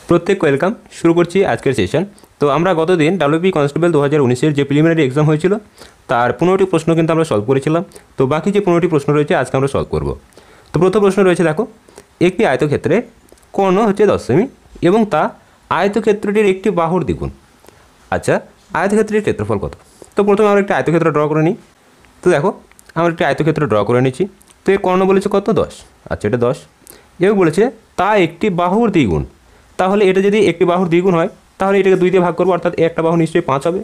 প্রত্যেক ওয়েলকাম। শুরু করছি আজকের সেশন। তো আমরা গতদিন ডাব্লিউপি কনস্টেবল 2019-এর যে প্রিলিমিনারি এক্সাম হয়েছিল তার 15টি প্রশ্ন কিন্তু আমরা সলভ করেছিলাম। তো বাকি যে 15টি প্রশ্ন রয়েছে আজকে আমরা সলভ করব। তো প্রথম প্রশ্ন রয়েছে, দেখো, একটি আয়তক্ষেত্রে কর্ণ হচ্ছে 10 সেমি এবং তা আয়তক্ষেত্রটির একটি বাহুর দ্বিগুণ। আচ্ছা, আয়তক্ষেত্রের ক্ষেত্রফল কত? তো প্রথমে আমরা একটা আয়তক্ষেত্র ড্র করে নিই। তো দেখো, আমরা একটি আয়তক্ষেত্র ড্র করে নিচ্ছি। তো এর কর্ণ বলেছে কত? 10। আচ্ছা, এটা 10 এবং বলেছে তা একটি বাহুর দ্বিগুণ। তাহলে এটা যদি একটি বাহুর দ্বিগুণ হয় তাহলে এটাকে 2 দিয়ে ভাগ করবো, অর্থাৎ একটা বাহু নিশ্চয়ই 5 হবে।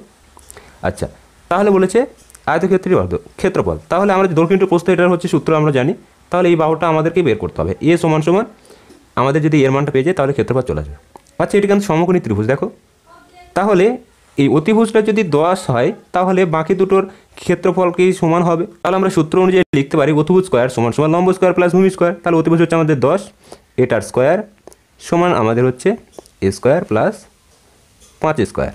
আচ্ছা, তাহলে বলেছে আয়তক্ষেত্রের ক্ষেত্রফল। তাহলে আমরা দৈর্ঘ্য ইনটু প্রস্থ এটার হচ্ছে সূত্র আমরা জানি। তাহলে এই বাহুটা আমাদেরকে বের করতে হবে। এ সমান সমান আমাদের যদি এর মানটা পেয়ে যায় তাহলে ক্ষেত্রফল চলে আসবে। আচ্ছা, এটি কিন্তু সমকোণী ত্রিভুজ। দেখো, তাহলে এই অতিভুজটা যদি 10 হয় তাহলে বাকি দুটোর ক্ষেত্রফলকেই সমান হবে। তাহলে আমরা সূত্র অনুযায়ী লিখতে পারি অতিভুজ স্কোয়ার সমান সমান লম্ব স্কোয়ার প্লাস ভূমি স্কোয়ার। তাহলে অতিভুজ হচ্ছে আমাদের 10, এটার স্কোয়ার সমান আমাদের হচ্ছে এ স্কোয়ার প্লাস 5 স্কোয়ার।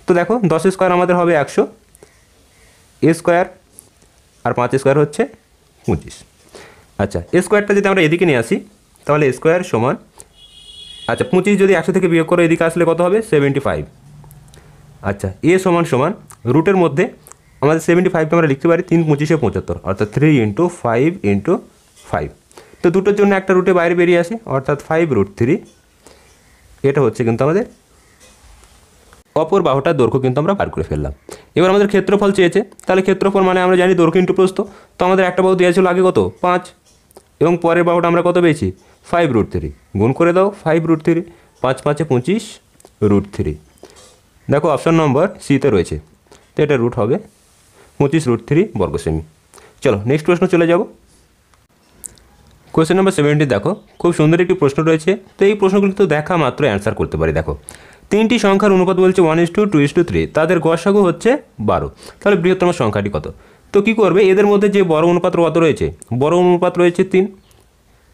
তো দেখো, 10 স্কোয়ার আমাদের হবে 100, এ স্কোয়ার আর 5 স্কোয়ার হচ্ছে 25। আচ্ছা, এ স্কোয়ারটা যদি আমরা এদিকে নিয়ে আসি তাহলে এ স্কোয়ার সমান, আচ্ছা 25 যদি 100 থেকে বিয়োগ করে এদিকে আসলে কত হবে? 75। আচ্ছা, এ সমান সমান রুটের মধ্যে আমাদের 75কে আমরা লিখতে পারি 3 25 75, অর্থাৎ 3 × 5 × 5। তো দুটোর জন্য একটা রুটে বাইরে বেরিয়ে আসে, অর্থাৎ 5√3। এটা হচ্ছে কিন্তু আমাদের অপর বাহুটার দৈর্ঘ্য কিন্তু আমরা বার করে ফেললাম। এবার আমাদের ক্ষেত্রফল চেয়েছে। তাহলে ক্ষেত্রফল মানে আমরা জানি দৈর্ঘ্য ইনটু প্রস্থ। তো আমাদের একটা বাহু দেওয়া ছিল আগে কত? 5, এবং পরের বাহুটা আমরা কত পেয়েছি? 5√3। গুণ করে দাও 5√3, 5 5 25√3। দেখো, অপশন নম্বর সিতে রয়েছে। তো এটা রুট হবে 25√3 বর্গ সেমি। চলো নেক্সট প্রশ্ন চলে যাব। কোয়েশ্চেন নাম্বার 70 দেখো, খুব সুন্দর একটি প্রশ্ন রয়েছে। তো এই প্রশ্নগুলি তো দেখা মাত্র অ্যান্সার করতে পারি। দেখো, 3টি সংখ্যার অনুপাত বলছে 1:2:3, তাদের গসাগু হচ্ছে 12। তাহলে বৃহত্তম সংখ্যাটি কত? তো কী করবে, এদের মধ্যে যে বড় অনুপাত কত রয়েছে? বড় অনুপাত রয়েছে 3।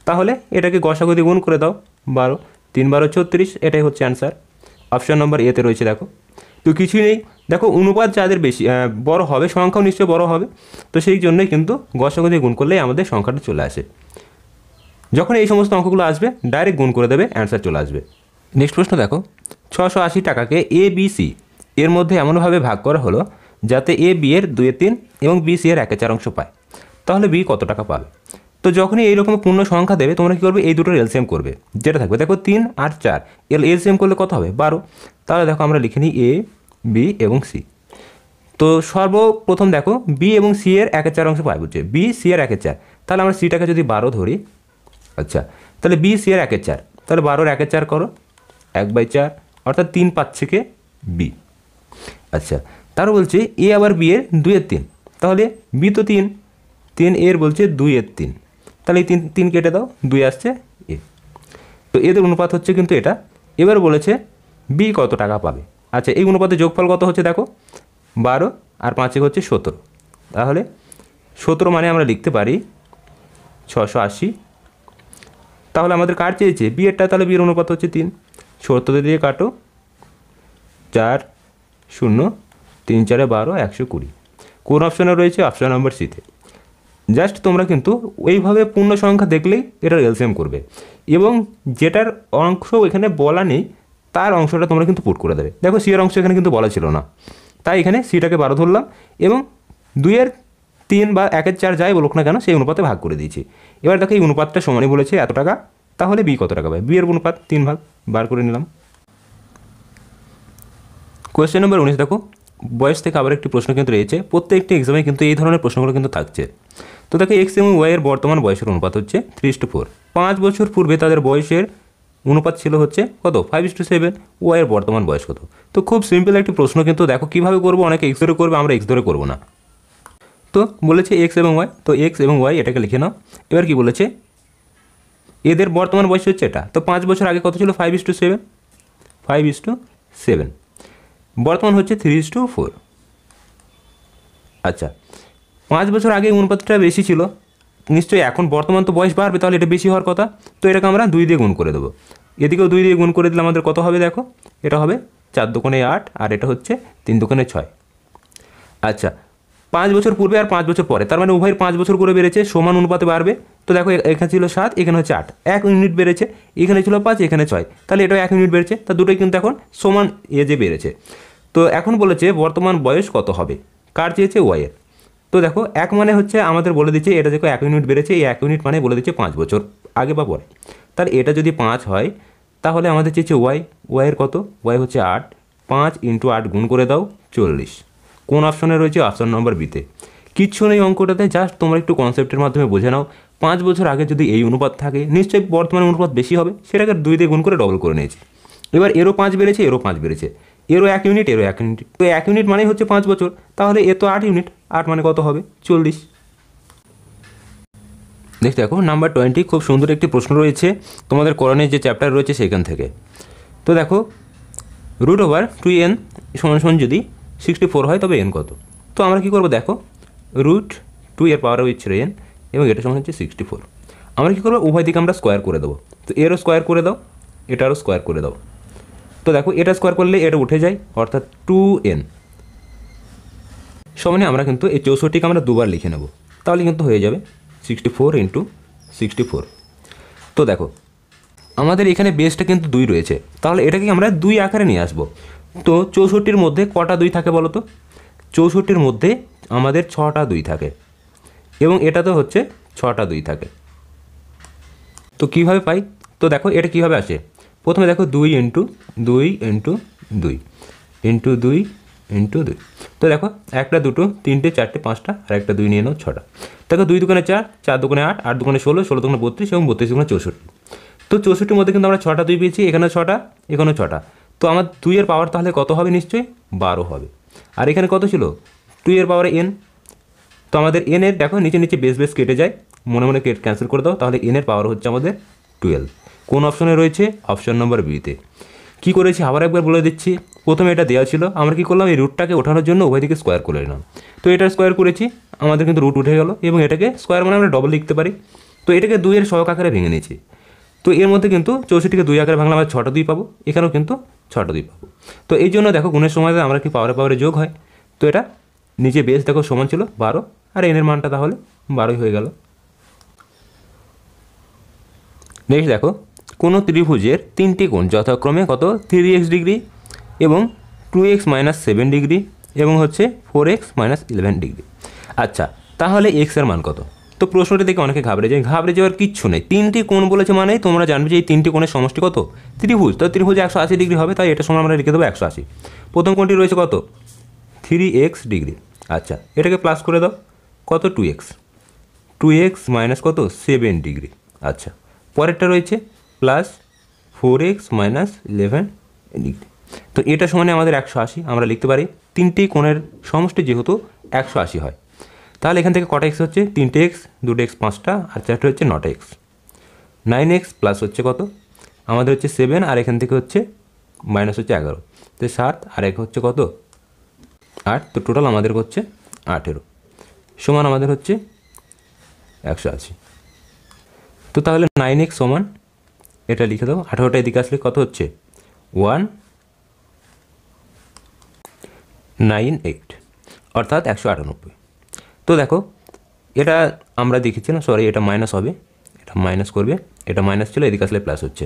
তাহলে এটাকে গসাগু দিয়ে গুণ করে দাও 12, 3 12 36। এটাই হচ্ছে অ্যান্সার। অপশন নম্বর এতে রয়েছে। দেখো, তো কিছুই নেই। দেখো, অনুপাত যাদের বেশি বড় হবে, সংখ্যাও নিশ্চয়ই বড় হবে। তো সেই জন্যই কিন্তু গসাগু দিয়ে গুণ করলেই আমাদের সংখ্যাটা চলে আসে। যখন এই সমস্ত অঙ্কগুলো আসবে ডাইরেক্ট গুণ করে দেবে, অ্যান্সার চলে আসবে। নেক্সট প্রশ্ন দেখো, 680 টাকাকে এ বি সি এর মধ্যে এমনভাবে ভাগ করা হলো যাতে এ বি এর 2/3 এবং বি সি এর 1/4 অংশ পায়। তাহলে বি কত টাকা পাবে? তো যখনই এইরকম পূর্ণ সংখ্যা দেবে তোমরা কী করবে? এই দুটোর এলসিএম করবে। যেটা থাকবে, দেখো 3 আর 4 এর এলসিএম করলে কত হবে? 12। তাহলে দেখো, আমরা লিখে নিই এ বি এবং সি। তো সর্বপ্রথম দেখো, বি এবং সি এর 1/4 অংশ পাই বুঝছে, বি সি এর 1/4। তাহলে আমরা সিটাকে যদি 12 ধরি, আচ্ছা, তাহলে বি সি এর 1/4, তাহলে 12-র 1/4 করো, 1/4, অর্থাৎ 3 পাচ্ছে কে? বি। আচ্ছা, তারও বলছে এ আবার বি এর 2/3। তাহলে বি তো 3, 3 এর বলছে 2/3। তাহলে এই 3 কেটে দাও, 2 আসছে এ। তো এদের অনুপাত হচ্ছে কিন্তু এটা। এবার বলেছে বি কত টাকা পাবে। আচ্ছা, এই অনুপাতে যোগফল কত হচ্ছে? দেখো, 12 আর 5 হচ্ছে 17। তাহলে 17 মানে আমরা লিখতে পারি 680। তাহলে আমাদের কার চেয়েছে? বি এরটা। তাহলে বিয়ের অনুপাত হচ্ছে 3। 17 দিয়ে কাটো, 4 0 3 4 12 120। কোন অপশনে রয়েছে? অপশন নম্বর সিতে। জাস্ট তোমরা কিন্তু ওইভাবে পূর্ণ সংখ্যা দেখলেই এটার এলসিএম করবে, এবং যেটার অংশ এখানে বলা নেই তার অংশটা তোমরা কিন্তু পুট করে দেবে। দেখো, সি এর অংশ এখানে কিন্তু বলা ছিল না, তাই এখানে সিটাকে 12 ধরলাম এবং 2/3 বা 1/4 যাই বলুক না কেন সেই অনুপাতে ভাগ করে দিয়েছি। এবার দেখো, এই অনুপাতটা সমানই বলেছে এত টাকা। তাহলে বি কত টাকা পাবে? বি এর অনুপাত 3 ভাগ, বার করে নিলাম। কোয়েশ্চেন নম্বর 19 দেখো, বয়স থেকে আবার একটি প্রশ্ন কিন্তু রয়েছে। প্রত্যেকটি এক্সামে কিন্তু এই ধরনের প্রশ্নগুলো কিন্তু থাকছে। তো দেখো, এক্স এবং ওয়াই এর বর্তমান বয়সের অনুপাত হচ্ছে 3:4। 5 বছর পূর্বে তাদের বয়সের অনুপাত ছিল হচ্ছে কত? 5:7। ওয়াই এর বর্তমান বয়স কত? তো খুব সিম্পল একটি প্রশ্ন, কিন্তু দেখো কীভাবে করবো। অনেকে এক্স ধরে করবে, আমরা এক্স ধরে করবো না। তো বলেছে এক্স এবং ওয়াই, তো এক্স এবং ওয়াই এটাকে লিখে নাও। এবার কি বলেছে? এদের বর্তমান বয়স হচ্ছে এটা। তো 5 বছর আগে কত ছিল? 5:7। 5:7 বর্তমান হচ্ছে 3:4। আচ্ছা, 5 বছর আগে অনুপাতটা বেশি ছিল, নিশ্চয়ই এখন বর্তমান তো বয়স বাড়বে, তাহলে এটা বেশি হওয়ার কথা। তো এটাকে আমরা 2 দিয়ে গুণ করে দেবো। এদিকেও 2 দিয়ে গুণ করে দিলে আমাদের কত হবে? দেখো, এটা হবে 4 দুগুণে 8 আর এটা হচ্ছে 3 দুগুণে 6। আচ্ছা, 5 বছর পূর্বে আর 5 বছর পরে, তার মানে উভয়ের 5 বছর করে বেড়েছে, সমান অনুপাতে বাড়বে। তো দেখো এখানে ছিল 7, এখানে হচ্ছে 8, 1 ইউনিট বেড়েছে, এখানে ছিল 5, এখানে 6, তাহলে এটাও 1 ইউনিট বেড়েছে, তা দুটোই কিন্তু এখন সমান এজে বেড়েছে। তো এখন বলেছে বর্তমান বয়স কত হবে, কার চেয়েছে, ওয়াইয়ের। তো দেখো 1 মানে হচ্ছে আমাদের বলে দিচ্ছে এটা দেখো 1 ইউনিট বেড়েছে, এই 1 ইউনিট মানে বলে দিচ্ছে 5 বছর আগে বা পরে। তাহলে এটা যদি 5 হয় তাহলে আমাদের চেয়েছে ওয়াইয়ের কত, ওয়াই হচ্ছে 8, 5 × 8 গুণ করে দাও 40। কোন অপশনে রয়েছে, অপশন নম্বর বিতে। কিচ্ছু নেই অঙ্কটাতে, জাস্ট তোমরা একটু কনসেপ্টের মাধ্যমে বুঝে নাও। 5 বছর আগে যদি এই অনুপাত থাকে নিশ্চয়ই বর্তমানে অনুপাত বেশি হবে, সেটাকে 2 দিয়ে গুণ করে ডবল করে নিয়েছি। এবার এরও 5 বেড়েছে, এরও 5 বেড়েছে, এরও 1 ইউনিট, এরও 1 ইউনিট, তো 1 ইউনিট মানেই হচ্ছে 5 বছর, তাহলে এ তো 8 ইউনিট, 8 মানে কত হবে, 40। দেখতে দেখো নাম্বার 20 খুব সুন্দর একটি প্রশ্ন রয়েছে তোমাদের করণের যে চ্যাপ্টার রয়েছে সেখান থেকে। তো দেখো √2n সমান যদি 64 হয় তবে n কত। তো আমরা কী করবো, দেখো √2 এর পাওয়ার হচ্ছে n এবং এটা সমান হচ্ছে 64। আমরা কী করবো, উভয় দিকে আমরা স্কোয়ার করে দেবো। তো এরও স্কোয়ার করে দাও, এটারও স্কোয়ার করে দাও। তো দেখো এটা স্কোয়ার করলে এটা উঠে যায়, অর্থাৎ 2n সমানে আমরা কিন্তু এই 64কে আমরা দুবার লিখে নেব, তাহলে কিন্তু হয়ে যাবে 64 × 64। তো দেখো আমাদের এখানে বেসটা কিন্তু 2 রয়েছে, তাহলে এটাকে আমরা 2 আকারে নিয়ে আসবো। তো 64-র মধ্যে কটা 2 থাকে বলো তো, 64-র মধ্যে আমাদের 6টা 2 থাকে এবং এটাতে হচ্ছে 6টা 2 থাকে। তো কীভাবে পাই, তো দেখো এটা কীভাবে আসে, প্রথমে দেখো 2 × 2 × 2 × 2 × 2। তো দেখো 1টা 2টো 3টে 4টে 5টা আর একটা 2 নিয়ে নাও 6টা। দেখো 2 দুগুণে 4, 4 দুগুণে 8, 8 দুগুণে 16, 16 দুগুণে 32 এবং 32 দুগুণে 64। তো 64-র মধ্যে কিন্তু আমরা 6টা 2 পেয়েছি, এখানে 6টা, এখানেও 6টা। তো আমার 2 এর পাওয়ার তাহলে কত হবে, নিশ্চয়ই 12 হবে। আর এখানে কত ছিল, 2 এর পাওয়ারে n। তো আমাদের n এর দেখো নিচে নিচে বেস কেটে যায়, মনে মনে ক্যান্সেল করে দাও, তাহলে n এর পাওয়ার হচ্ছে আমাদের 12। কোন অপশনে রয়েছে, অপশন নম্বর বিতে। কী করেছি আবার একবার বলে দিচ্ছি, প্রথমে এটা দেওয়া ছিল, আমরা কী করলাম এই রুটটাকে ওঠানোর জন্য উভয় দিকে স্কোয়ার করে নিলাম। তো এটা স্কোয়ার করেছি, আমাদের কিন্তু রুট উঠে গেল এবং এটাকে স্কোয়ার মানে আমরা ডবল লিখতে পারি। তো এটাকে 2 এর সহগ আকারে ভেঙে নিয়েছি। তো এর মধ্যে কিন্তু 64-কে 2 আকারে ভাঙলে আমরা 6টা 2 পাবো, এখানেও কিন্তু 6টা 2 পাবো। তো এই জন্য দেখো গুণের সময় আমরা কি পাওয়ারে যোগ হয়। তো এটা নিচে বেস দেখো সমান ছিল 12 আর n এর মানটা তাহলে 12ই হয়ে গেল। নেক্সট দেখো কোনো ত্রিভুজের 3টি কোণ যথাক্রমে কত, 3x ডিগ্রি এবং 2x - 7 ডিগ্রি এবং হচ্ছে 4x - 11 ডিগ্রি। আচ্ছা তাহলে x এর মান কত। তো প্রশ্নটা দেখে অনেকে ঘাবড়ে যাওয়ার কিচ্ছু নেই, 3টি কোণ বলেছে মানে তোমরা জানবে যে এই 3টি কোণের সমষ্টি কত, ত্রিভুজ। তো ত্রিভুজ 180 ডিগ্রি হবে, তাই এটা সময় আমরা লিখে দেবো 180। প্রথম কোণটি রয়েছে কত, 3x ডিগ্রি। আচ্ছা এটাকে প্লাস করে দাও, কত, 2x - কত, 7 ডিগ্রি। আচ্ছা পরেরটা রয়েছে প্লাস 4x - 11 ডিগ্রি। তো এটা সমানে আমাদের 180 আমরা লিখতে পারি, 3টি কোণের সমষ্টি যেহেতু 180 হয়। তাহলে এখান থেকে কটা এক্স হচ্ছে, 3টে x, 2টে x 5টা আর 4টে হচ্ছে 9টা x। 9x প্লাস হচ্ছে কত, আমাদের হচ্ছে 7 আর এখান থেকে হচ্ছে মাইনাস হচ্ছে 11, তো 7 আর 1 হচ্ছে কত, 8। তো টোটাল আমাদের হচ্ছে 18 সমান আমাদের হচ্ছে 180। তো তাহলে 9x সমান এটা লিখে দাও, 18টা এদিকে আসলে কত হচ্ছে 198 অর্থাৎ 198। তো দেখো এটা আমরা দেখেছিলাম, সরি এটা মাইনাস হবে, এটা মাইনাস করবে, এটা মাইনাস ছিল এদিকে আসলে প্লাস হচ্ছে।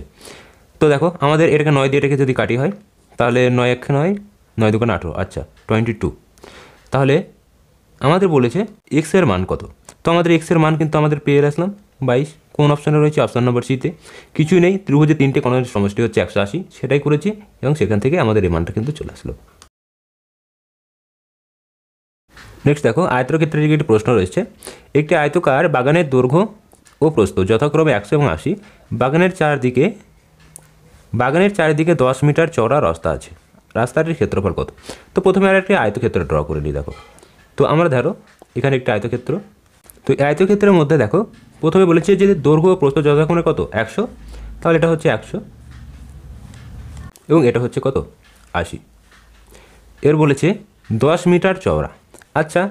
তো দেখো আমাদের এটাকে 9 দিয়ে এটাকে যদি কাটি হয় তাহলে 9 1 9, 9 2 18, আচ্ছা 22। তাহলে আমাদের বলেছে x এর মান কত। তো আমাদের x এর মান কিন্তু আমাদের পেয়ে আসলাম 22। কোন অপশানে রয়েছে, অপশান নম্বর সিতে। কিছুই নেই, ত্রিভুজের 3টে কোণের সমষ্টি হচ্ছে 180, সেটাই করেছি এবং সেখান থেকে আমাদের এই মানটা কিন্তু চলে আসলো। নেক্সট দেখো আয়তক্ষেত্রের দিকে একটি প্রশ্ন রয়েছে, একটি আয়তকার বাগানের দৈর্ঘ্য ও প্রস্থ যথাক্রমে 100 এবং 80, বাগানের চারিদিকে 10 মিটার চওড়া রাস্তা আছে, রাস্তাটির ক্ষেত্রফল কত। তো প্রথমে আর একটি আয়তক্ষেত্র ড্র করে নিই। দেখো তো আমরা ধরো এখানে একটি আয়তক্ষেত্র, তো এই আয়তক্ষেত্রের মধ্যে দেখো প্রথমে বলেছে যে দৈর্ঘ্য ও প্রস্থ যথাক্রমে কত, 100, তাহলে এটা হচ্ছে 100 এবং এটা হচ্ছে কত, 80। এর বলেছে 10 মিটার চওড়া। আচ্ছা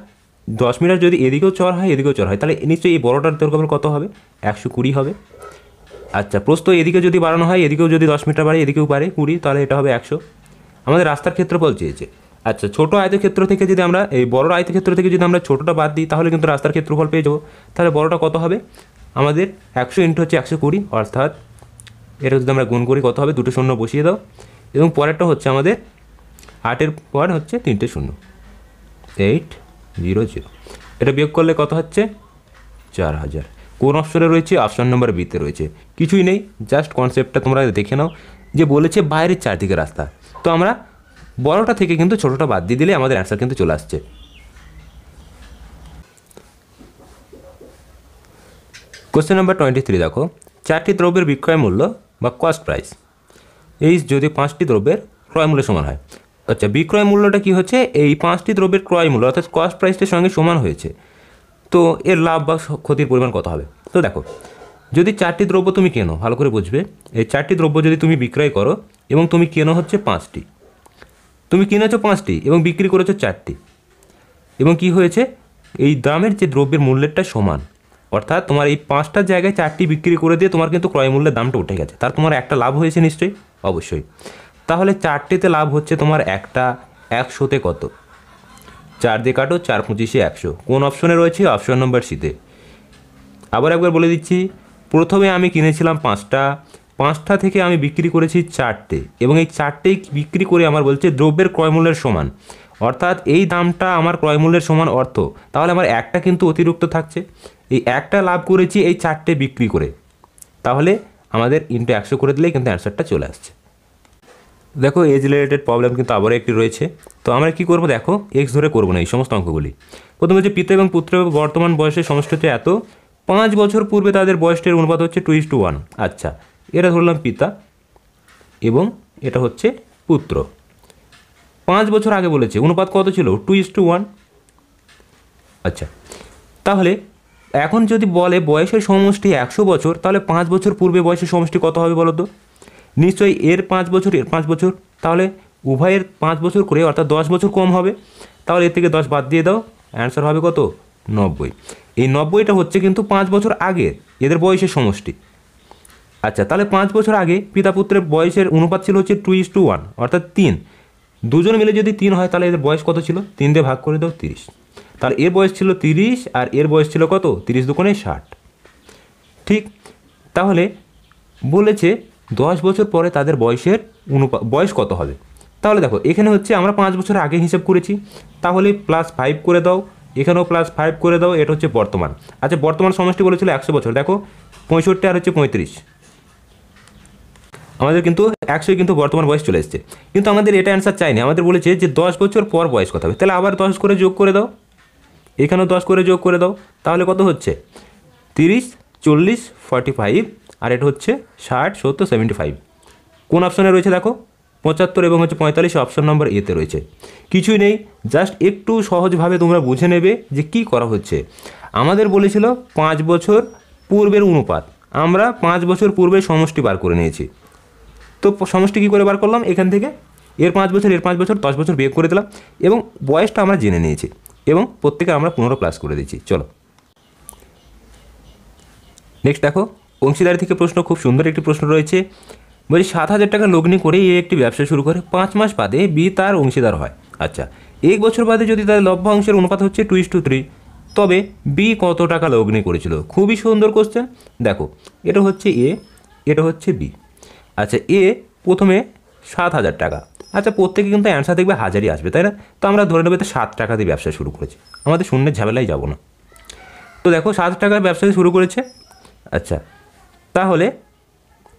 10 মিটার যদি এদিকেও চওড়া হয় এদিকেও চওড়া হয় তাহলে নিশ্চয়ই এই বড়টার দৈর্ঘ্য কত হবে, 120 হবে। আচ্ছা প্রস্থ এদিকে যদি বাড়ানো হয় এদিকেও যদি 10 মিটার বাড়ে এদিকেও পারে 20, তাহলে এটা হবে 100। আমাদের রাস্তার ক্ষেত্রফল চেয়েছে, আচ্ছা, ছোট আয়তক্ষেত্র থেকে যদি আমরা এই বড় আয়তক্ষেত্র থেকে যদি আমরা ছোটোটা বাদ দিই তাহলে কিন্তু রাস্তার ক্ষেত্রফল পেয়ে যাবো। তাহলে বড়টা কত হবে আমাদের 100 ইন্টু হচ্ছে 120, অর্থাৎ এটা যদি আমরা গুণ করি কত হবে, দুটো শূন্য বসিয়ে দাও এবং পরেরটা হচ্ছে আমাদের 8-এর পর হচ্ছে 3টে শূন্য, 800। এটা বিয়োগ করলে কত হচ্ছে 4000। কোন অপশনে রয়েছে? অপশন নাম্বার বিতে রয়েছে। কিছুই নেই, জাস্ট কনসেপ্টটা তোমরা দেখে নাও যে বলেছে বাইরের চারদিকে রাস্তা, তো আমরা বড়টা থেকে কিন্তু ছোটোটা বাদ দিয়ে দিলে আমাদের অ্যান্সার কিন্তু চলে আসছে। কোশ্চেন নাম্বার 23 দেখো, 4টি দ্রব্যের বিক্রয় মূল্য বা কস্ট প্রাইস এই যদি 5টি দ্রব্যের ক্রয় মূল্যের সমান হয়। আচ্ছা, বিক্রয় মূল্যটা কি হচ্ছে? এই 5টি দ্রব্যের ক্রয় মূল্য অর্থাৎ কস্ট প্রাইসটার সঙ্গে সমান হয়েছে, তো এর লাভ বা ক্ষতির পরিমাণ কত হবে? তো দেখো, যদি 4টি দ্রব্য তুমি কেনো, ভালো করে বুঝবে, এই 4টি দ্রব্য যদি তুমি বিক্রয় করো এবং তুমি কেনো হচ্ছে 5টি, তুমি কিনেছো 5টি এবং বিক্রি করেছো 4টি, এবং কি হয়েছে, এই দামের যে দ্রব্যের মূল্যেরটা সমান, অর্থাৎ তোমার এই 5টার জায়গায় 4টি বিক্রি করে দিয়ে তোমার কিন্তু ক্রয় মূল্যের দামটা উঠে গেছে, তার তোমার একটা লাভ হয়েছে নিশ্চয়ই, অবশ্যই। তাহলে 4টিতে লাভ হচ্ছে তোমার একটা, 100তে কত? 4 দিয়ে কাটো, 4 25 100। কোন অপশনে রয়েছে? অপশন নম্বর সিতে। আবার একবার বলে দিচ্ছি, প্রথমে আমি কিনেছিলাম 5টা থেকে আমি বিক্রি করেছি 4টে, এবং এই 4টেই বিক্রি করে আমার বলছে দ্রব্যের ক্রয়মূল্যের সমান, অর্থাৎ এই দামটা আমার ক্রয়মূল্যের সমান অর্থ, তাহলে আমার একটা কিন্তু অতিরিক্ত থাকছে, এই একটা লাভ করেছি এই 4টে বিক্রি করে, তাহলে আমাদের ইন্টু 100 করে দিলেই কিন্তু অ্যান্সারটা চলে আসছে। দেখো, এজ রিলেটেড প্রবলেম কিন্তু আবারও একটি রয়েছে, তো আমরা কি করব, দেখো এক্স ধরে করবো না এই সমস্ত অঙ্কগুলি। প্রথমে হচ্ছে পিতা এবং পুত্রের বর্তমান বয়সের সমষ্টি হচ্ছে এত, 5 বছর পূর্বে তাদের বয়সের অনুপাত হচ্ছে 2:1। আচ্ছা, এটা ধরলাম পিতা এবং এটা হচ্ছে পুত্র। 5 বছর আগে বলেছে অনুপাত কত ছিল? 2:1। আচ্ছা, তাহলে এখন যদি বলে বয়সের সমষ্টি 100 বছর, তাহলে 5 বছর পূর্বে বয়সের সমষ্টি কত হবে বলো তো? নিশ্চয়ই এর 5 বছর, এর 5 বছর, তাহলে উভয়ের 5 বছর করে, অর্থাৎ 10 বছর কম হবে, তাহলে এর থেকে 10 বাদ দিয়ে দাও, অ্যান্সার হবে কত? 90। এই 90টা হচ্ছে কিন্তু 5 বছর আগে এদের বয়সের সমষ্টি। আচ্ছা, তাহলে 5 বছর আগে পিতা পুত্রের বয়সের অনুপাত ছিল হচ্ছে 2:1, অর্থাৎ 3। দুজন মিলে যদি 3 হয় তাহলে এদের বয়স কত ছিল? 3 দিয়ে ভাগ করে দাও, 30। তাহলে এর বয়স ছিল 30 আর এর বয়স ছিল কত? 30 দুগুণে 60। ঠিক, তাহলে বলেছে 10 বছর পরে তাদের বয়সের বয়স কত হবে। তাহলে দেখো, এখানে হচ্ছে আমরা 5 বছর আগে হিসাব করেছি, তাহলে +5 করে দাও, এখানেও +5 করে দাও, এটা হচ্ছে বর্তমান। আচ্ছা, বর্তমান সমষ্টি বলেছিল 100 বছর, দেখো 65 আর হচ্ছে 35, আমাদের কিন্তু 100 কিন্তু বর্তমান বয়স চলে এসছে, কিন্তু আমাদের এটা অ্যান্সার চাইনি, আমাদের বলেছে যে 10 বছর পর বয়স কত হবে। তাহলে আবার 10 করে যোগ করে দাও, এখানেও 10 করে যোগ করে দাও, তাহলে কত হচ্ছে? 30, 40, 45, আর এটা হচ্ছে 60, 70, 75। কোন অপশনে রয়েছে দেখো? 75 এবং হচ্ছে 45 অপশন নম্বর এতে রয়েছে। কিছুই নেই, জাস্ট একটু সহজভাবে তোমরা বুঝে নেবে যে কি করা হচ্ছে। আমাদের বলেছিল 5 বছর পূর্বের অনুপাত, আমরা 5 বছর পূর্বে সমষ্টি বার করে নিয়েছি। তো সমষ্টি কী করে বার করলাম? এখান থেকে এর 5 বছর, এর 5 বছর, 10 বছর বিয়োগ করে দিলাম এবং বয়সটা আমরা জেনে নিয়েছি এবং প্রত্যেকে আমরা 15 প্লাস করে দিচ্ছি। চলো নেক্সট দেখো, অংশীদারি থেকে প্রশ্ন, খুব সুন্দর একটি প্রশ্ন রয়েছে। বলছি 7,000 টাকা লগ্নি করে এ একটি ব্যবসা শুরু করে, 5 মাস বাদে বি তার অংশীদার হয়। আচ্ছা, 1 বছর বাদে যদি তার লভ্যাংশের অনুপাত হচ্ছে 2:3, তবে বি কত টাকা লগ্নি করেছিল? খুবই সুন্দর কোশ্চেন। দেখো, এটা হচ্ছে এ, এটা হচ্ছে বি। আচ্ছা, এ প্রথমে 7,000 টাকা, আচ্ছা প্রত্যেকে কিন্তু অ্যান্সার দেখবে হাজারই আসবে, তাই না? তো আমরা ধরে নেবে তো 7 টাকা দিয়ে ব্যবসা শুরু করেছি, আমাদের শূন্যের ঝামেলায় যাব না। তো দেখো 7 টাকার ব্যবসা শুরু করেছে। আচ্ছা, তাহলে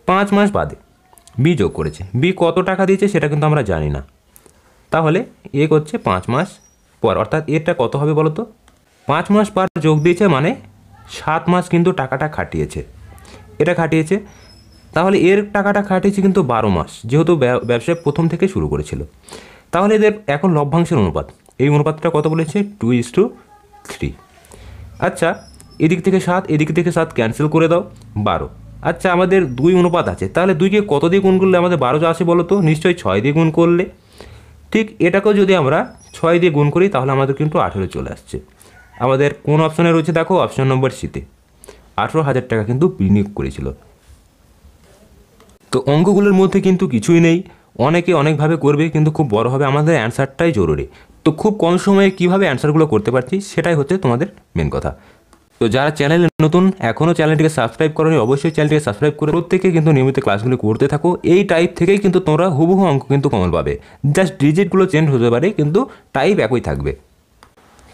5 মাস বাদে বি যোগ করেছে, বি কত টাকা দিয়েছে সেটা কিন্তু আমরা জানি না, তাহলে এ করছে 5 মাস পর, অর্থাৎ এটা কত হবে বলো তো? 5 মাস পর যোগ দিয়েছে মানে 7 মাস কিন্তু টাকাটা খাটিয়েছে, এটা খাটিয়েছে, তাহলে এর টাকাটা খাটিয়েছে কিন্তু 12 মাস, যেহেতু ব্যবসা প্রথম থেকে শুরু করেছিল। তাহলে এদের এখন লভ্যাংশের অনুপাত, এই অনুপাতটা কত বলেছে? 2:3। আচ্ছা, এদিক থেকে 7, এদিক থেকে 7 ক্যান্সেল করে দাও, 12। আচ্ছা, আমাদের 2 অনুপাত আছে, তাহলে 2কে কত দিয়ে গুণ করলে আমাদের 12 আসে বলো তো? নিশ্চয়ই 6 দিয়ে গুণ করলে। ঠিক এটাকেও যদি আমরা 6 দিয়ে গুণ করি তাহলে আমাদের কিন্তু 18 চলে আসছে। আমাদের কোন অপশনে রয়েছে দেখো? অপশন নম্বর সিতে 18,000 টাকা কিন্তু বিনিয়োগ করেছিল। তো অঙ্কগুলোর মধ্যে কিন্তু কিছুই নেই, অনেকে অনেকভাবে করবে কিন্তু খুব বড় হবে, আমাদের অ্যান্সারটাই জরুরি। তো খুব কম সময়ে কীভাবে অ্যান্সারগুলো করতে পারছি সেটাই হচ্ছে তোমাদের মেন কথা। তো যারা চ্যানেলে নতুন, এখনও চ্যানেলটিকে সাবস্ক্রাইব করোনি, অবশ্যই চ্যানেলটিকে সাবস্ক্রাইব করে প্রত্যেকে কিন্তু নিয়মিত ক্লাসগুলো করতে থাকো। এই টাইপ থেকেই কিন্তু তোমরা হুবহু অঙ্ক কিন্তু কমন পাবে, জাস্ট ডিজিটগুলো চেঞ্জ হতে পারে কিন্তু টাইপ একই থাকবে।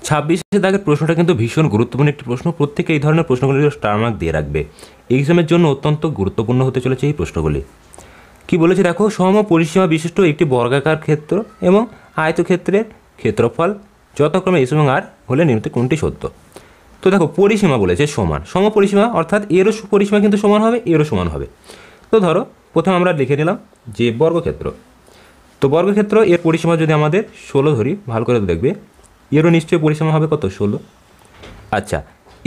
26 দাগের প্রশ্নটা কিন্তু ভীষণ গুরুত্বপূর্ণ একটি প্রশ্ন, প্রত্যেকে এই ধরনের প্রশ্নগুলি স্টার মার্ক দিয়ে রাখবে। এক্সামের জন্য অত্যন্ত গুরুত্বপূর্ণ হতে চলেছে এই প্রশ্নগুলি। কি বলেছে দেখো, সম পরিসীমা বিশিষ্ট একটি বর্গাকার ক্ষেত্র এবং আয়তক্ষেত্রের ক্ষেত্রফল যথাক্রমে এস এবং আর হলে নিম্নলিখিত কোনটি সত্য। তো দেখো পরিসীমা বলেছে সমান, সম পরিসীমা অর্থাৎ এরও পরিসীমা কিন্তু সমান হবে, এরও সমান হবে। তো ধরো প্রথমে আমরা লিখে নিলাম যে বর্গক্ষেত্র, তো বর্গক্ষেত্র এর পরিসীমা যদি আমাদের 16 ধরি, ভালো করে দেখবে এরও নিশ্চয়ই পরিসীমা হবে কত, 16। আচ্ছা,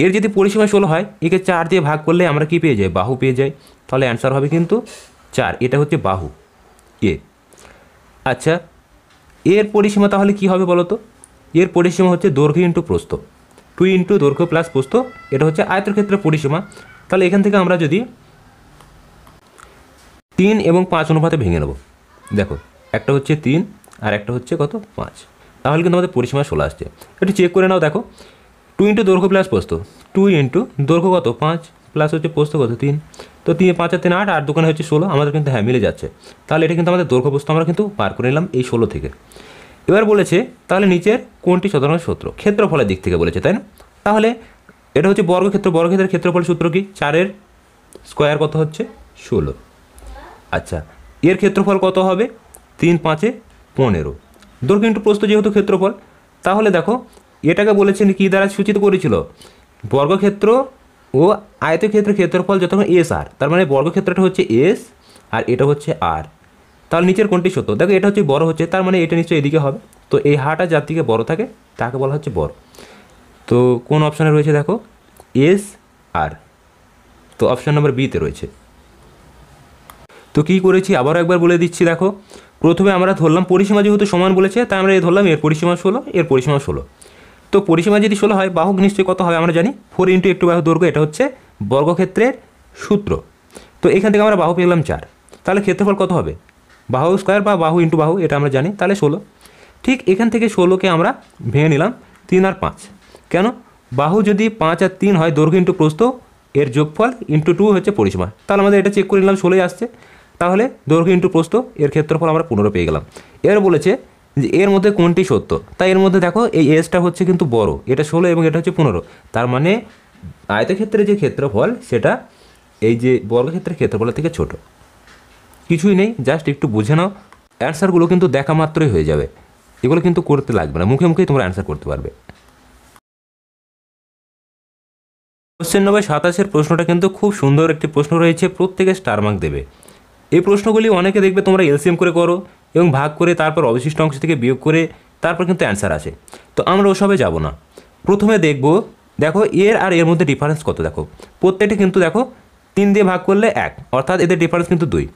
এর যদি পরিসীমা 16 হয়, একে 4 দিয়ে ভাগ করলে আমরা কি পেয়ে যাই, বাহু পেয়ে যাই। তাহলে অ্যান্সার হবে কিন্তু 4, এটা হচ্ছে বাহু এ। আচ্ছা, এর পরিসীমা তাহলে কি হবে বলো তো, এর পরিসীমা হচ্ছে দৈর্ঘ্য ইন্টু প্রস্থ, 2 ইন্টু দৈর্ঘ্য প্লাস প্রস্থ, এটা হচ্ছে আয়তক্ষেত্রের পরিসীমা। তাহলে এখান থেকে আমরা যদি 3 এবং 5 অনুপাতে ভেঙে নেব, দেখো একটা হচ্ছে 3 আর একটা হচ্ছে কত 5, তাহলে কিন্তু আমাদের পরিসীমা 16 আসছে। একটু চেক করে নাও, দেখো 2 ইন্টু দৈর্ঘ্য প্লাস প্রস্থ, 2 ইন্টু দৈর্ঘ্য কত 5 প্লাস হচ্ছে প্রস্থ কত 3, তো 3 5 আর 3 8, আর দোকানে হচ্ছে 16, আমাদের কিন্তু হ্যাঁ মিলে যাচ্ছে। তাহলে এটা কিন্তু আমাদের দৈর্ঘ্য প্রস্থ আমরা কিন্তু পার করে নিলাম এই 16 থেকে। এবার বলেছে তাহলে নিচের কোনটি সাধারণ সূত্র, ক্ষেত্রফলের দিক থেকে বলেছে, তাই না? তাহলে এটা হচ্ছে বর্গক্ষেত্র, বর্গক্ষেত্রের ক্ষেত্রফল সূত্র কি, 4 স্কোয়ার কত হচ্ছে 16। আচ্ছা, এর ক্ষেত্রফল কত হবে, 3 5 15, দৈর্ঘ্য ইন্টু প্রস্থ যেহেতু ক্ষেত্রফল, তাহলে দেখো এটাকে বলেছেন কি দ্বারা সূচিত করেছিল, বর্গক্ষেত্র ও আয়তক্ষেত্রের ক্ষেত্রফল যতক্ষণ এস আর, তার মানে বর্গক্ষেত্রটা হচ্ছে এস আর এটা হচ্ছে আর। তাহলে নিচের কোনটি সত্য, দেখো এটা হচ্ছে বড় হচ্ছে, তার মানে এটা নিশ্চয়ই এদিকে হবে। তো এই হাটা যার দিকে বড় থাকে তাকে বলা হচ্ছে বড়। তো কোন অপশানে রয়েছে দেখো, এস আর, তো অপশান নম্বর বিতে রয়েছে। তো কী করেছি আবারও একবার বলে দিচ্ছি, দেখো প্রথমে আমরা ধরলাম পরিসীমা যেহেতু সমান বলেছে, তাই আমরা ধরলাম এর পরিসীমা 16, এর পরিসীমা 16। তো পরিসীমা যদি 16 হয়, বাহু নিশ্চয়ই কত হবে আমরা জানি, 4 ইন্টু একটু বাহু দৈর্ঘ্য, এটা হচ্ছে বর্গক্ষেত্রের সূত্র। তো এখান থেকে আমরা বাহু পেলাম 4, তাহলে ক্ষেত্রফল কত হবে, বাহু স্কোয়ার বা বাহু ইন্টু বাহু, এটা আমরা জানি, তাহলে 16। ঠিক এখান থেকে 16কে আমরা ভেঙে নিলাম 3 আর 5, কেন, বাহু যদি 5 আর 3 হয়, দৈর্ঘ্য ইন্টু প্রস্থ এর যোগফল ইন্টু 2 হচ্ছে পরিসীমা। তাহলে আমাদের এটা চেক করে নিলাম 16 আসছে, তাহলে দৈর্ঘ্য ইন্টু প্রস্থ এর ক্ষেত্রফল আমরা 15 পেয়ে গেলাম। এর বলেছে যে এর মধ্যে কোনটি সত্য, তাই এর মধ্যে দেখো এই এসটা হচ্ছে কিন্তু বড়, এটা 16 এবং এটা হচ্ছে 15, তার মানে আয়তক্ষেত্রের যে ক্ষেত্রফল সেটা এই যে বর্গক্ষেত্রের ক্ষেত্রফলের থেকে ছোট। কিছুই নেই, জাস্ট একটু বুঝে নাও, অ্যান্সারগুলো কিন্তু দেখা মাত্রই হয়ে যাবে, এগুলো কিন্তু করতে লাগবে না, মুখে মুখেই তোমরা অ্যান্সার করতে পারবে। কোশ্চেন নম্বর 27 প্রশ্নটা কিন্তু খুব সুন্দর একটি প্রশ্ন রয়েছে, প্রত্যেকে স্টার মার্ক দেবে। এই প্রশ্নগুলি অনেকে দেখবে তোমরা এলসিএম করে করো এবং ভাগ করে তারপর অবশিষ্ট অংশ থেকে বিয়োগ করে তারপর কিন্তু অ্যান্সার আসে। তো আমরা ওসবে যাব না, প্রথমে দেখো এর আর এর মধ্যে ডিফারেন্স কত, দেখো প্রত্যেকটি কিন্তু দেখো 3 দিয়ে ভাগ করলে 1, অর্থাৎ এদের ডিফারেন্স কিন্তু 2।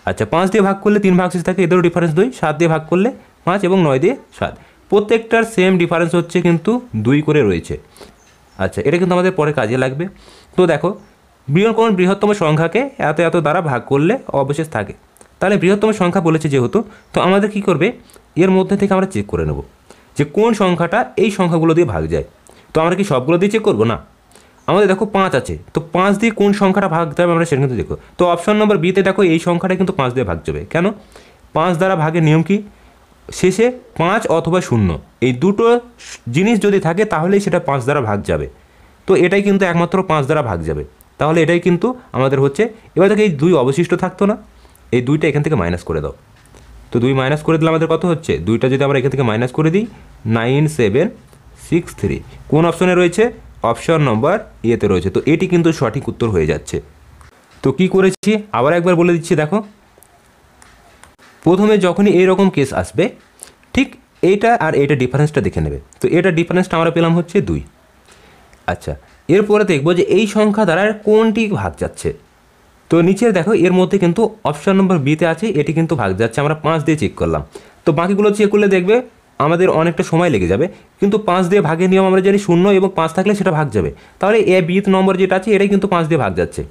আচ্ছা, 5 দিয়ে ভাগ করলে 3 ভাগশেষ থাকে, এদেরও ডিফারেন্স 2, 7 দিয়ে ভাগ করলে 5 এবং 9 দিয়ে 7, প্রত্যেকটার সেম ডিফারেন্স হচ্ছে কিন্তু 2 করে রয়েছে। আচ্ছা, এটা কিন্তু আমাদের পরে কাজে লাগবে। তো দেখো কোন বৃহত্তম সংখ্যাকে এত এত দ্বারা ভাগ করলে অবশেষ থাকে, তাহলে বৃহত্তম সংখ্যা বলেছে যেহেতু, তো আমাদের কি করবে, এর মধ্যে থেকে আমরা চেক করে নেব যে কোন সংখ্যাটা এই সংখ্যাগুলো দিয়ে ভাগ যায়। তো আমরা কি সবগুলো দিয়ে চেক করবো না, আমাদের দেখো 5 আছে, তো 5 দিয়ে কোন সংখ্যাটা ভাগ যাবে আমরা সেটা কিন্তু দেখো। তো অপশন নম্বর বিতে দেখো এই সংখ্যাটা কিন্তু 5 দিয়ে ভাগ যাবে, কেন, 5 দ্বারা ভাগের নিয়ম কি, শেষে 5 অথবা 0 এই দুটো জিনিস যদি থাকে তাহলেই সেটা 5 দ্বারা ভাগ যাবে। তো এটাই কিন্তু একমাত্র 5 দ্বারা ভাগ যাবে, তাহলে এটাই কিন্তু আমাদের হচ্ছে। এবার দেখো এই 2 অবশিষ্ট থাকতো না, এই 2টা এখান থেকে মাইনাস করে দাও, তো 2 মাইনাস করে দিলে আমাদের কত হচ্ছে, 2টা যদি আমরা এখান থেকে মাইনাস করে দিই 9 7 6 3, কোন অপশনে রয়েছে, অপশন নম্বর এতে রয়েছে। তো এটি কিন্তু সঠিক উত্তর হয়ে যাচ্ছে। তো কি করেছি আবার একবার বলে দিচ্ছি, দেখো প্রথমে যখনই এইরকম কেস আসবে ঠিক এইটা আর এইটা ডিফারেন্সটা দেখে নেবে, তো এটা ডিফারেন্সটা আমরা পেলাম হচ্ছে 2। আচ্ছা, এরপরে দেখবো যে এই সংখ্যা দ্বারা কোনটি ভাগ যাচ্ছে, তো নিচে দেখো এর মধ্যে কিন্তু অপশন নম্বর বিতে আছে, এটি কিন্তু ভাগ যাচ্ছে, আমরা 5 দিয়ে চেক করলাম। তো বাকিগুলো চেক করলে দেখবে আমাদের অনেকটা সময় লেগে যাবে, কিন্তু 5 দিয়ে ভাগের নিয়ম আমরা জানি, 0 এবং 5 থাকলে সেটা ভাগ যাবে, তাহলে এ বিথ নম্বর যেটা আছে এটাই কিন্তু 5 দিয়ে ভাগ যাচ্ছে।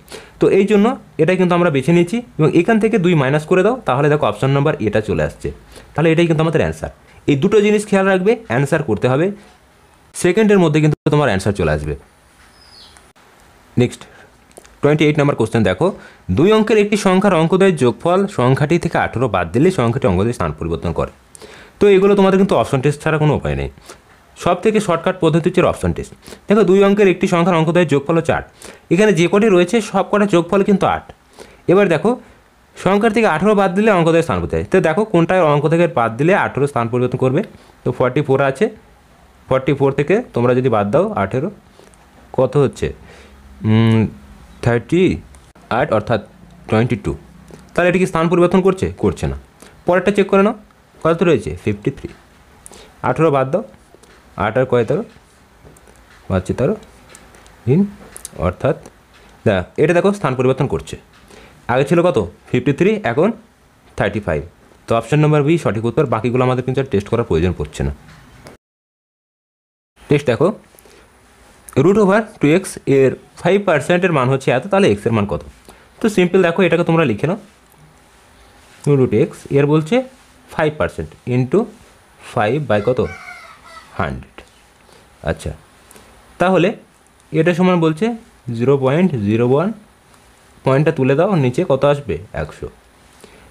তো এই জন্য এটাই কিন্তু আমরা বেছে নিয়েছি এবং এখান থেকে 2 মাইনাস করে দাও, তাহলে দেখো অপশন নাম্বার এটা চলে আসছে। তাহলে এটাই কিন্তু আমাদের অ্যান্সার। এই দুটো জিনিস খেয়াল রাখবে, অ্যান্সার করতে হবে, সেকেন্ডের মধ্যে কিন্তু তোমার অ্যান্সার চলে আসবে। নেক্সট 28 নম্বর কোশ্চেন দেখো, 2 অঙ্কের একটি সংখ্যার অঙ্কদ্বয়ের যোগফল সংখ্যাটি থেকে 18 বাদ দিলে সংখ্যাটি অঙ্কদ্বয়ের স্থান পরিবর্তন করে। তো এগুলো তোমাদের কিন্তু অপশন টেস্ট ছাড়া কোনো উপায় নেই। সব থেকে শর্টকাট পদ্ধতি হচ্ছে অপশন টেস্ট। দেখো 2 অঙ্কের একটি সংখ্যার অঙ্কদ্বয়ের যোগফল হচ্ছে 8, এখানে যে কটি রয়েছে সব কটা যোগফল কিন্তু 8। এবার দেখো সংখ্যার থেকে 18 বাদ দিলে অঙ্কদ্বয়ের স্থান পরিবর্তন, তো দেখো কোনটায় অঙ্ক থেকে বাদ দিলে 18 স্থান পরিবর্তন করবে। তো 44 আছে, 44 থেকে তোমরা যদি বাদ দাও 18 কত হচ্ছে 38 অর্থাৎ 22। তাহলে এটা কি স্থান পরিবর্তন করছে? করছে না। পরেরটা চেক করে নাও, কত রয়েছে 53। 18 বাদ দাও, 8 আর কয় 13 বাদছে 13 অর্থাৎ এটা দেখো স্থান পরিবর্তন করছে। আগে ছিল কত 53, এখন 35। তো অপশন নম্বর বি সঠিক উত্তর। বাকিগুলো আমাদের কিন্তু টেস্ট করার প্রয়োজন পড়ছে না। টেস্ট দেখো, √2x এর 5% মান হচ্ছে এত, তাহলে এক্সের মান কত? তো সিম্পল দেখো, এটাকে তোমরা লিখে নাও, √x এর বলছে 5% ইন্টু 5 বাই কত 100। আচ্ছা, তাহলে এটা সমান বলছে 0.01, পয়েন্টটা তুলে দাও, নিচে কত আসবে 100।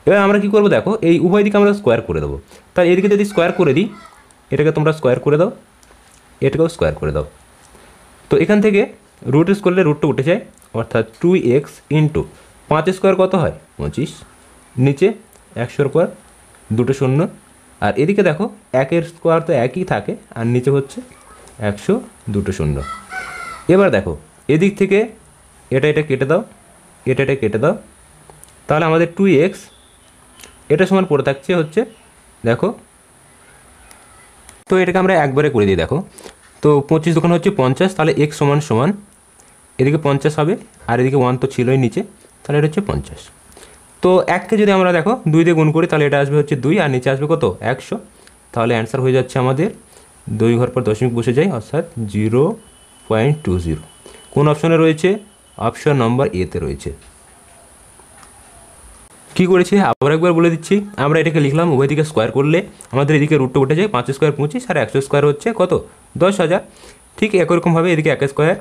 এবার আমরা কী করবো দেখো, এই উভয় দিকে আমরা স্কোয়ার করে দেবো। তাই এদিকে যদি স্কোয়ার করে দিই, এটাকে তোমরা স্কোয়ার করে দাও, এটাকেও স্কোয়ার করে দাও। তো এখান থেকে রুট ইউজ করলে রুটটা উঠে যায়, অর্থাৎ 2x ইন্টু 5 স্কোয়ার কত হয় 25, নিচে 100 পর 2 শূন্য, আর এদিকে দেখো 1 স্কোয়ার তো একই থাকে, আর নিচে হচ্ছে 100 2 শূন্য। এবার দেখো এদিক থেকে এটা কেটে দাও, এটা কেটে দাও, তাহলে আমাদের 2x এটা সমান পড়ে থাকছে হচ্ছে দেখো, তো এটাকে আমরা একবারে করে দিই। দেখো তো 25 দোকান হচ্ছে 50, তাহলে x সমান এদিকে 50 হবে, আর এদিকে 1 তো ছিলই নিচে, তাহলে এটা হচ্ছে 50। তো 1কে যদি আমরা দেখো 2 দিয়ে গুণ করি, তাহলে এটা আসবে হচ্ছে 2, আর নিচে আসবে কত 100। তাহলে অ্যান্সার হয়ে যাচ্ছে আমাদের 2 ঘর পর দশমিক বসে যায়, অর্থাৎ 0.20। কোন অপশনে রয়েছে? অপশন নম্বর এতে রয়েছে। কী করেছি আবার একবার বলে দিচ্ছি, আমরা এটাকে লিখলাম, উভয় দিকে স্কোয়ার করলে আমাদের এদিকে রুটটা উঠে যায়, 5 স্কোয়ার 25, আর 100 স্কোয়ার হচ্ছে কত 10,000। ঠিক একরকমভাবে এদিকে 1 স্কোয়ার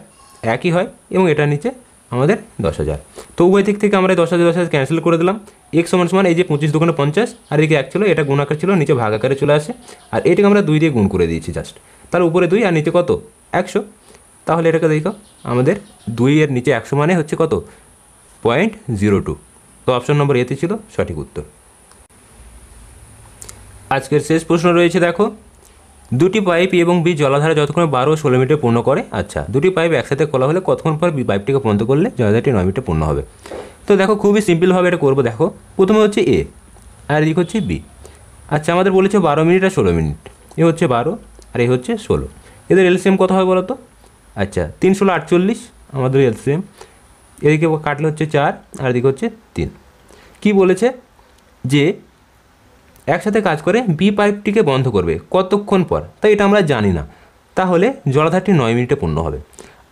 একই হয়, এবং এটার নিচে আমাদের 10,000। তো উভয় দিক থেকে আমরা 10,000 ক্যান্সেল করে দিলাম। x সমান এই যে 25 দোকানে 50, আর এদিকে 1 ছিল, এটা গুণ আকার ছিল, নিচে ভাগ আকারে চলে আসে, আর এটাকে আমরা 2 দিয়ে গুণ করে দিয়েছি জাস্ট, তার উপরে 2 আর নিচে কত 100। তাহলে এটাকে দেখো আমাদের 2 এর নিচে 100 মানে হচ্ছে কত 0.02। তো অপশন নম্বর এতে ছিল সঠিক উত্তর। আজকের শেষ প্রশ্ন রয়েছে দেখো, দুটি পাইপ এবং বি জলাধারা যতক্ষণ 12 ও 16 মিনিটে পূর্ণ করে। আচ্ছা, দুটি পাইপ একসাথে খোলা হলে কতক্ষণ পর বি পাইপটিকে বন্ধ করলে জলাধারটি 9 মিনিটে পূর্ণ হবে? তো দেখো খুবই সিম্পলভাবে এটা করবো। দেখো প্রথমে হচ্ছে এ, আর এদিকে হচ্ছে বি। আচ্ছা, আমাদের বলেছে 12 মিনিট আর 16 মিনিট, এ হচ্ছে 12 আর এ হচ্ছে 16। এদের এলসিএম কত হয় বলো তো? আচ্ছা, 3 16 48 আমাদের এলসিএম। এদিকে কাটলে হচ্ছে 4, আর এদিকে হচ্ছে 3। কি বলেছে যে একসাথে কাজ করে বি পাইপটিকে বন্ধ করবে কতক্ষণ পর? তাই এটা আমরা জানি না, তাহলে জলাধারটি 9 মিনিটে পূর্ণ হবে।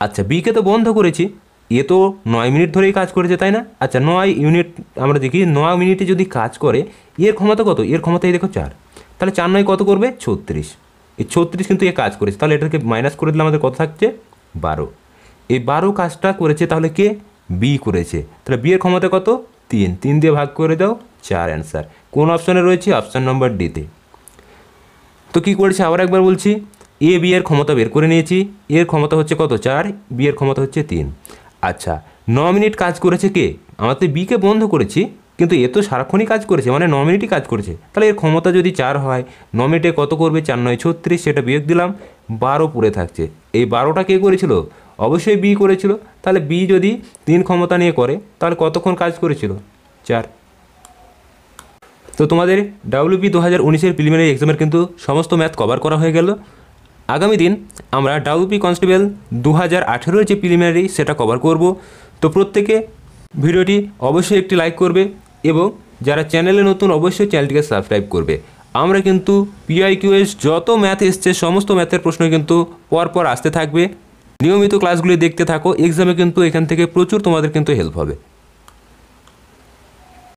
আচ্ছা, বিকে তো বন্ধ করেছি, এ তো 9 মিনিট ধরেই কাজ করেছে, তাই না? আচ্ছা, 9 ইউনিট আমরা দেখি, 9 মিনিটে যদি কাজ করে, এর ক্ষমতা কত? এর ক্ষমতা এই দেখো 4, তাহলে 4 9 কত করবে 36। এই 36 কিন্তু এ কাজ করেছে, তাহলে এটাকে মাইনাস করে দিলে আমাদের কত থাকছে 12। এই 12 কাজটা করেছে, তাহলে কে? বি করেছে। তাহলে বি এর ক্ষমতা কত 3, 3 দিয়ে ভাগ করে দাও 4। অ্যান্সার কোন অপশনে রয়েছে? অপশন নম্বর ডিতে। তো কী করেছে আবার একবার বলছি, এ বি এর ক্ষমতা বের করে নিয়েছি, এর ক্ষমতা হচ্ছে কত 4, বি এর ক্ষমতা হচ্ছে 3। আচ্ছা, 9 মিনিট কাজ করেছে কে? আমরা তো বিকে বন্ধ করেছি, কিন্তু এ তো সারাক্ষণই কাজ করেছে, মানে 9 মিনিটই কাজ করেছে, তাহলে এর ক্ষমতা যদি 4 হয়, 9 মিনিটে কত করবে? 4 9 36, সেটা বিয়োগ দিলাম, 12 পড়ে থাকছে। এই 12টা কে করেছিল? অবশ্যই বি করেছিল। তাহলে বি যদি 3 ক্ষমতা নিয়ে করে, তাহলে কতক্ষণ কাজ করেছিল? 4। তো তোমাদের WP 2019-এর প্রিলিমিনারি এক্সামের কিন্তু সমস্ত ম্যাথ কভার করা হয়ে গেল। আগামী দিন আমরা WP কনস্টেবল 2018-এর যে প্রিলিমিনারি সেটা কভার করব। তো প্রত্যেকে ভিডিওটি অবশ্যই একটি লাইক করবে, এবং যারা চ্যানেলে নতুন অবশ্যই চ্যানেলটিকে সাবস্ক্রাইব করবে। আমরা কিন্তু PIQS যত ম্যাথ এসছে সমস্ত ম্যাথের প্রশ্ন কিন্তু পরপর আসতে থাকবে। নিয়মিত ক্লাসগুলি দেখতে থাকো, এক্সামে কিন্তু এখান থেকে প্রচুর তোমাদের কিন্তু হেল্প হবে।